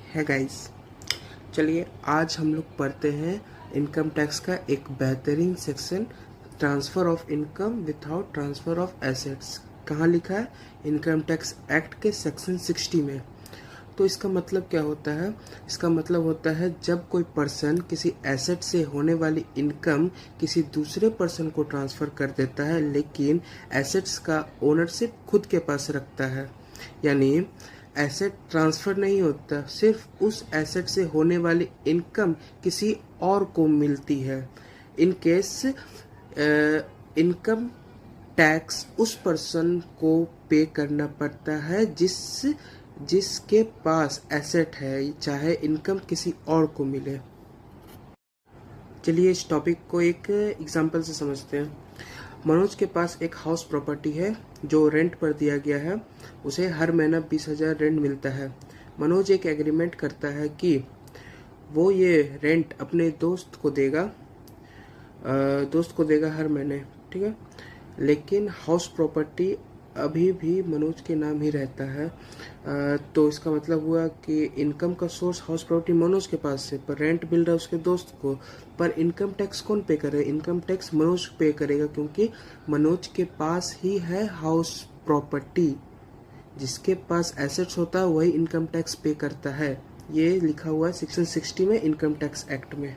है गाइस। चलिए आज हम लोग पढ़ते हैं इनकम टैक्स का एक बेहतरीन section, transfer of income without transfer of assets. कहाँ लिखा है? इनकम टैक्स एक्ट के सेक्शन 60 में। तो इसका मतलब क्या होता है? इसका मतलब होता है जब कोई पर्सन किसी एसेट से होने वाली इनकम किसी दूसरे पर्सन को ट्रांसफ़र कर देता है, लेकिन एसेट्स का ओनरशिप खुद के पास रखता है। यानी एसेट ट्रांसफ़र नहीं होता, सिर्फ उस एसेट से होने वाली इनकम किसी और को मिलती है। इन केस इनकम टैक्स उस पर्सन को पे करना पड़ता है जिसके पास एसेट है, चाहे इनकम किसी और को मिले। चलिए इस टॉपिक को एक एग्जांपल से समझते हैं। मनोज के पास एक हाउस प्रॉपर्टी है जो रेंट पर दिया गया है। उसे हर महीना 20,000 रेंट मिलता है। मनोज एक एग्रीमेंट करता है कि वो ये रेंट अपने दोस्त को देगा हर महीने, ठीक है। लेकिन हाउस प्रॉपर्टी अभी भी मनोज के नाम ही रहता है। तो इसका मतलब हुआ कि इनकम का सोर्स हाउस प्रॉपर्टी मनोज के पास है, पर रेंट मिल रहा है उसके दोस्त को। पर इनकम टैक्स कौन पे करे? इनकम टैक्स मनोज पे करेगा, क्योंकि मनोज के पास ही है हाउस प्रॉपर्टी। जिसके पास एसेट्स होता है वही इनकम टैक्स पे करता है। ये लिखा हुआ है सेक्शन 60 में, इनकम टैक्स एक्ट में।